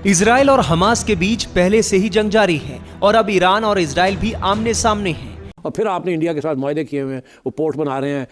Israel और Hamas के बीच पहले से ही जंग जारी है और अब ईरान और इजराइल भी आमने सामने हैं। और फिर आपने इंडिया के साथ मुआहदे किए हुए हैं, वो पोर्ट बना रहे हैं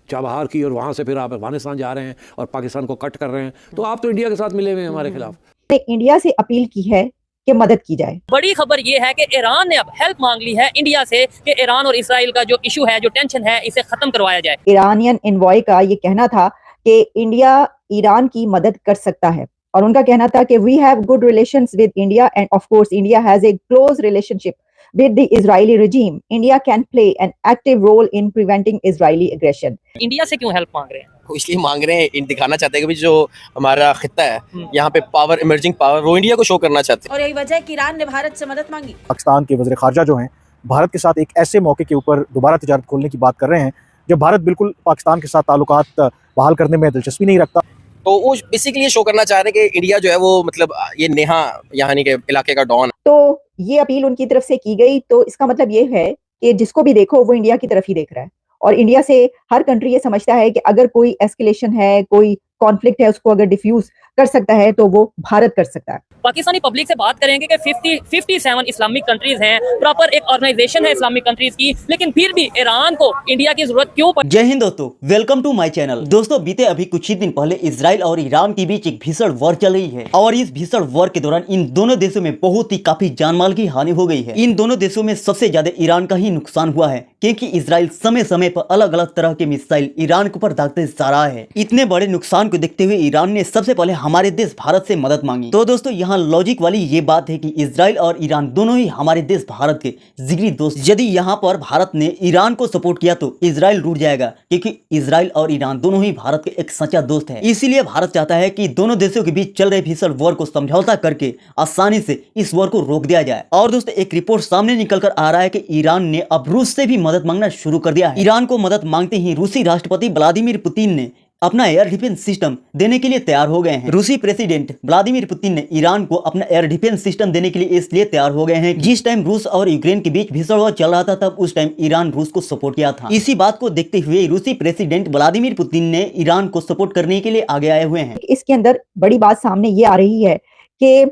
चाबहार की, और वहाँ से फिर आप अफगानिस्तान जा रहे हैं और पाकिस्तान को कट कर रहे हैं, तो आप तो इंडिया के साथ मिले हुए हैं हमारे खिलाफ। इंडिया से अपील की है कि मदद की जाए। बड़ी खबर ये है कि ईरान ने अब हेल्प मांग ली है इंडिया से कि ईरान और इसराइल का जो इशू है, जो टेंशन है, इसे खत्म करवाया जाए। ईरानियन एनवॉय का ये कहना था कि इंडिया ईरान की मदद कर सकता है, और उनका कहना था कि we have good relations with India and of course India has a close relationship with the Israeli regime. India can play an active role in preventing Israeli aggression. India से क्यों हेल्प मांग रहे हैं? वो इसलिए मांग रहे हैं, दिखाना चाहते हैं कि जो हमारा खित्ता है यहाँ पे पावर, इमर्जिंग पावर, वो इंडिया को शो करना चाहते हैं। और यही वजह है कि ईरान ने भारत से मदद मांगी। पाकिस्तान के वज़ीर ख़ारजा जो हैं भारत के साथ एक ऐसे मौके के ऊपर दोबारा तिजारत खोलने की बात कर रहे हैं जब भारत बिल्कुल पाकिस्तान के साथ ताल्लुकात बहाल करने में दिलचस्पी नहीं रखता। तो वो बेसिकली शो करना चाह रहे हैं कि इंडिया जो है वो मतलब ये नेहा यानी के इलाके का डॉन। तो ये अपील उनकी तरफ से की गई, तो इसका मतलब ये है कि जिसको भी देखो वो इंडिया की तरफ ही देख रहा है, और इंडिया से हर कंट्री ये समझता है कि अगर कोई एस्केलेशन है, कोई कॉन्फ्लिक्ट है, उसको अगर डिफ्यूज कर सकता है तो वो भारत कर सकता है। पाकिस्तानी पब्लिक से बात करेंगे कि 57 इस्लामिक कंट्रीज हैं, प्रॉपर एक ऑर्गेनाइजेशन है इस्लामिक कंट्रीज की, लेकिन फिर भी ईरान को इंडिया की जरूरत क्यों पड़ी? जय हिंद दोस्तों, वेलकम टू माय चैनल। दोस्तों, बीते अभी कुछ ही दिन पहले इजराइल और ईरान के बीच एक भीषण वॉर चल रही है, और इस भीषण वॉर के दौरान इन दोनों देशों में बहुत ही काफी जानमाल की हानि हो गई है। इन दोनों देशों में सबसे ज्यादा ईरान का ही नुकसान हुआ है, क्योंकि इजराइल समय समय पर अलग अलग तरह के मिसाइल ईरान के ऊपर दागते जा रहा है। इतने बड़े नुकसान को देखते हुए ईरान ने सबसे पहले हमारे देश भारत से मदद मांगी। तो दोस्तों, यहाँ लॉजिक वाली ये बात है कि इजराइल और ईरान दोनों ही हमारे देश भारत के जिगरी दोस्त। यदि यहाँ पर भारत ने ईरान को सपोर्ट किया तो इजराइल रूठ जाएगा, क्योंकि इजराइल और ईरान दोनों ही भारत के एक सच्चा दोस्त है। इसीलिए भारत चाहता है कि दोनों देशों के बीच चल रहे भीषण वॉर को समझौता करके आसानी से इस वॉर को रोक दिया जाए। और दोस्तों, एक रिपोर्ट सामने निकल कर आ रहा है कि ईरान ने अब रूस से भी मदद मांगना शुरू कर दिया है। ईरान को मदद मांगते ही रूसी राष्ट्रपति व्लादिमीर पुतिन ने अपना एयर डिफेंस सिस्टम देने के लिए तैयार हो गए हैं। रूसी प्रेसिडेंट व्लादिमीर पुतिन ने ईरान को अपना एयर डिफेंस सिस्टम देने के लिए इसलिए तैयार हो गए हैं, जिस टाइम रूस और यूक्रेन के बीच भीषण वॉर चल रहा था, तब उस टाइम ईरान रूस को सपोर्ट किया था। इसी बात को देखते हुए रूसी प्रेसिडेंट व्लादिमीर पुतिन ने ईरान को सपोर्ट करने के लिए आगे आए हुए हैं। इसके अंदर बड़ी बात सामने ये आ रही है कि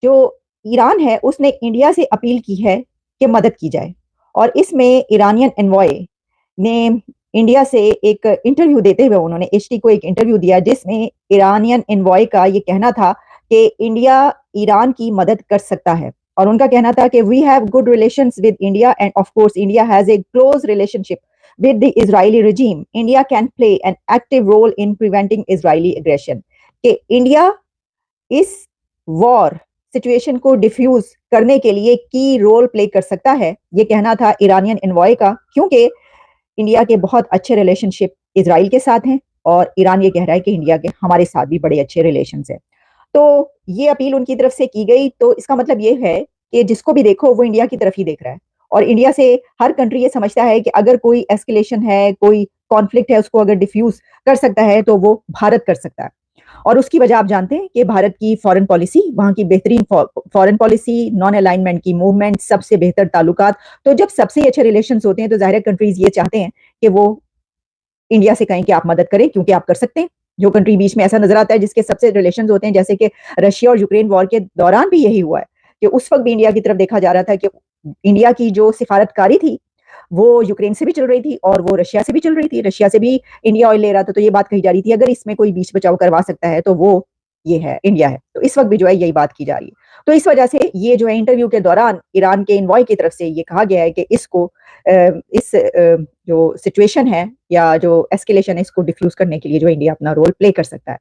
जो ईरान है उसने इंडिया से अपील की है कि मदद की जाए, और इसमें ईरानियन एनवॉय ने इंडिया से एक इंटरव्यू देते हुए उन्होंने एचटी को एक इंटरव्यू दिया, जिसमें ईरानियन एनवॉय का ये कहना था कि इंडिया ईरान की मदद कर सकता है, और उनका कहना था कि we have good relations with India and of course India has a close relationship with the Israeli regime. India can play an active role in preventing Israeli aggression. कि इंडिया इस वॉर सिचुएशन को diffuse करने के लिए की role play कर सकता है, ये कहना था ईरानियन एनवॉय का, क्योंकि इंडिया के बहुत अच्छे रिलेशनशिप इजराइल के साथ हैं, और ईरान ये कह रहा है कि इंडिया के हमारे साथ भी बड़े अच्छे रिलेशंस हैं। तो ये अपील उनकी तरफ से की गई, तो इसका मतलब ये है कि जिसको भी देखो वो इंडिया की तरफ ही देख रहा है, और इंडिया से हर कंट्री ये समझता है कि अगर कोई एस्केलेशन है, कोई कॉन्फ्लिक्ट है, उसको अगर डिफ्यूज कर सकता है तो वो भारत कर सकता है। और उसकी वजह आप जानते हैं कि भारत की फॉरेन पॉलिसी, वहां की बेहतरीन फॉरेन पॉलिसी, नॉन अलाइनमेंट की मूवमेंट, सबसे बेहतर ताल्लुकात। तो जब सबसे अच्छे रिलेशंस होते हैं तो जाहिर कंट्रीज ये चाहते हैं कि वो इंडिया से कहें कि आप मदद करें, क्योंकि आप कर सकते हैं। जो कंट्री बीच में ऐसा नजर आता है जिसके सबसे रिलेशंस होते हैं, जैसे कि रशिया और यूक्रेन वॉर के दौरान भी यही हुआ है कि उस वक्त भी इंडिया की तरफ देखा जा रहा था कि इंडिया की जो सिफारतकारी थी वो यूक्रेन से भी चल रही थी और वो रशिया से भी चल रही थी। रशिया से भी इंडिया ऑयल ले रहा था, तो ये बात कही जा रही थी अगर इसमें कोई बीच बचाव करवा सकता है तो वो ये है, इंडिया है। तो इस वक्त भी जो है यही बात की जा रही है। तो इस वजह से ये जो है इंटरव्यू के दौरान ईरान के एनवॉय की तरफ से ये कहा गया है कि इसको इस जो सिचुएशन है या जो एस्केलेशन है, इसको डिफ्यूज करने के लिए जो इंडिया अपना रोल प्ले कर सकता है।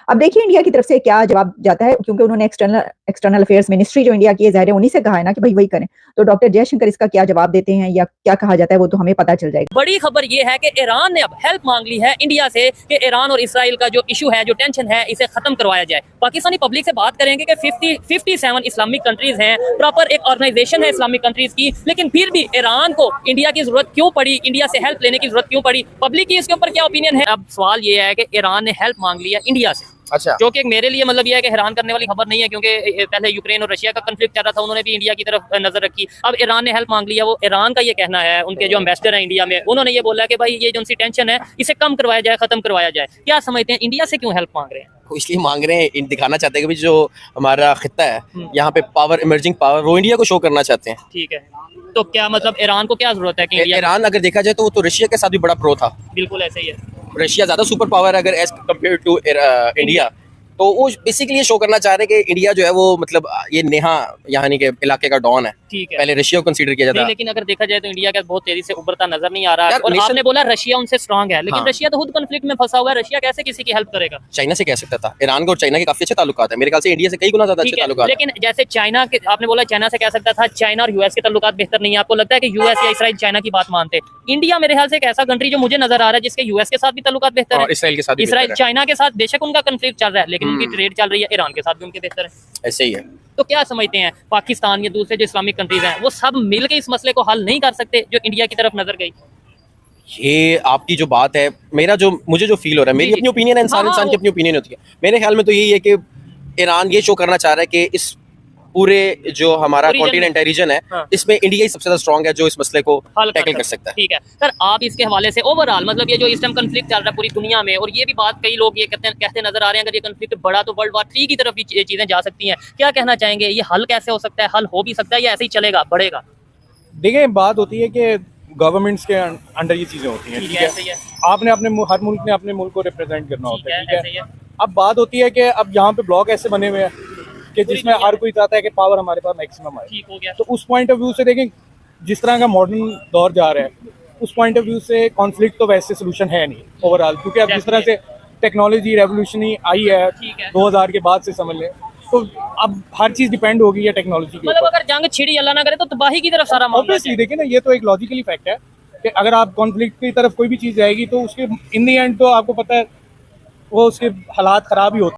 अब देखिए इंडिया की तरफ से क्या जवाब जाता है, क्योंकि उन्होंने एक्सटर्नल अफेयर्स मिनिस्ट्री जो इंडिया की है, ज़ाहिर है उन्हीं से कहा है ना कि भाई वही करें। तो डॉक्टर जयशंकर इसका क्या जवाब देते हैं या क्या कहा जाता है वो तो हमें पता चल जाएगा। बड़ी खबर ये है कि ईरान ने अब हेल्प मांग ली है इंडिया से कि ईरान और इसराइल का जो इशू है, जो टेंशन है, इसे खत्म करवाया जाए। पाकिस्तानी पब्लिक से बात करेंगे कि 57 इस्लामिक कंट्रीज हैं, प्रॉपर एक ऑर्गेनाइजेशन है इस्लामिक कंट्रीज की, लेकिन फिर भी ईरान को इंडिया की जरूरत क्यों पड़ी, इंडिया से हेल्प लेने की जरूरत क्यों पड़ी, पब्लिक की इसके ऊपर क्या ओपिनियन है? अब सवाल ये है कि ईरान ने हेल्प मांग लिया इंडिया से, अच्छा, जो कि मेरे लिए मतलब ये है कि हैरान करने वाली खबर नहीं है, क्योंकि पहले यूक्रेन और रशिया का कंफ्लिक्ट चल रहा था, उन्होंने भी इंडिया की तरफ नजर रखी। अब ईरान ने हेल्प मांग लिया। वो ईरान का ये कहना है, उनके जो एम्बेसडर है इंडिया में, उन्होंने ये बोला कि भाई ये जो उनकी टेंशन है इसे कम करवाया जाए, खत्म करवाया जाए। क्या समझते हैं, इंडिया से क्यों हेल्प मांग रहे हैं? इसलिए मांग रहे हैं, दिखाना चाहते हैं कि भाई जो हमारा खित्ता है यहाँ पे पावर, इमर्जिंग पावर, वो इंडिया को शो करना चाहते हैं। ठीक है, तो क्या मतलब ईरान को क्या जरूरत है कि इंडिया ईरान अगर देखा जाए तो वो तो रशिया के साथ भी बड़ा प्रो था। बिल्कुल ऐसे ही है। रशिया ज्यादा सुपर पावर है अगर एज कम्पेयर टू इंडिया, तो वो बेसिकली ये शो करना चाह रहे हैं कि इंडिया जो है वो मतलब ये नेहा यहाँ के इलाके का डॉन है। ठीक है, पहले रशिया को कंसीडर किया जाता नहीं, है। लेकिन अगर देखा जाए तो इंडिया का बहुत तेजी से उभरता नजर नहीं आ रहा है। यार, और nation- आपने बोला रशिया उनसे स्ट्रांग है, लेकिन हाँ। रशिया तो खुद कॉन्फ्लिक्ट में फंसा हुआ है। रशिया कैसे किसी की हेल्प करेगा? चाइना से कह सकता था। ईरान को और चाइना के काफी अच्छे ताल्लुकात है, मेरे ख्याल से इंडिया से कई गुना ज्यादा अच्छे ठीक है, ताल्लुकात हैं। लेकिन जैसे चाइना के, आपने बोला चाइना से कह सकता था, चाइना और यूएस के ताल्लुकात बेहतर नहीं है। आपको लगता है कि यूएस या इसराइल चाइना की बात मानते? इंडिया मेरे ख्याल से एक ऐसा कंट्री जो मुझे नजर आ रहा है जिसके यूएस के साथ भी ताल्लुकात बेहतर है, और इसराइल के साथ भी इसराइल बेहतर है। चाइना के साथ बेशक उनका कॉन्फ्लिक्ट चल रहा है, लेकिन उनकी ट्रेड चल रही है, ईरान के साथ भी उनके बेहतर है। ऐसे ही है। तो क्या समझते हैं, पाकिस्तान या दूसरे जो इस्लामिक कंट्रीज हैं वो सब मिलकर इस मसले को हल नहीं कर सकते जो इंडिया की तरफ नजर गई? ये आपकी जो बात है, मेरा जो मुझे जो फील हो रहा है, मेरी जी, अपनी ओपिनियन है, इंसान हाँ, इंसान की वो- अपनी ओपिनियन होती है। मेरे ख्याल में तो यही है कि ईरान ये शो करना चाह रहा है कि इस पूरे जो हमारा Region कॉन्टिनेंट है, रीजन है, हाँ। इसमें इंडिया ही सबसे ज्यादा स्ट्रांग है जो इस मसले को हल टैकल कर सकता है। ठीक है सर, आप इसके हवाले से ओवरऑल मतलब ये जो इस टाइम कॉन्फ्लिक्ट चल रहा है पूरी दुनिया में, और ये भी बात कई लोग ये कहते नजर आ रहे हैं अगर ये कॉन्फ्लिक्ट बढ़ा तो वर्ल्ड वार 3 की तरफ भी ये चीजें जा सकती हैं। क्या कहना चाहेंगे, ये हल कैसे हो सकता है? हल हो भी सकता है या ऐसे ही चलेगा, बढ़ेगा? देखिए, बात होती है कि गवर्नमेंट्स के अंडर ये चीज़ें होती हैं, ठीक ठीक है, है। ऐसे ही है। आपने अपने हर मुल्क ने अपने मुल्क को रिप्रेजेंट करना ठीक होता है, है, ठीक ऐसे ही है। है। अब बात होती है कि अब यहाँ पे ब्लॉक ऐसे बने हुए हैं कि जिसमें हर कोई चाहता है कि पावर हमारे पास मैक्सिमम आए। ठीक हो गया। तो उस पॉइंट ऑफ व्यू से देखें, जिस तरह का मॉडर्न दौर जा रहा है, उस पॉइंट ऑफ व्यू से कॉन्फ्लिक्ट तो वैसे सोल्यूशन है नहीं ओवरऑल, क्योंकि अब जिस तरह से टेक्नोलॉजी रेवोल्यूशनली आई है ठीक है। 2000 के बाद से समझ लें, तो अब हर चीज़ डिपेंड हो गई है टेक्नोलॉजी के मतलब ऊपर। अगर जंग छिड़ी अल्लाह ना करे तो तबाही की तरफ सारा मामला ऑब्वियसली देखिए ना, ये तो एक लॉजिकली फैक्ट है कि अगर आप कॉन्फ्लिक्ट की तरफ कोई भी चीज़ जाएगी तो उसके इन दी एंड तो आपको पता है वो उसके हालात ख़राब ही होते हैं।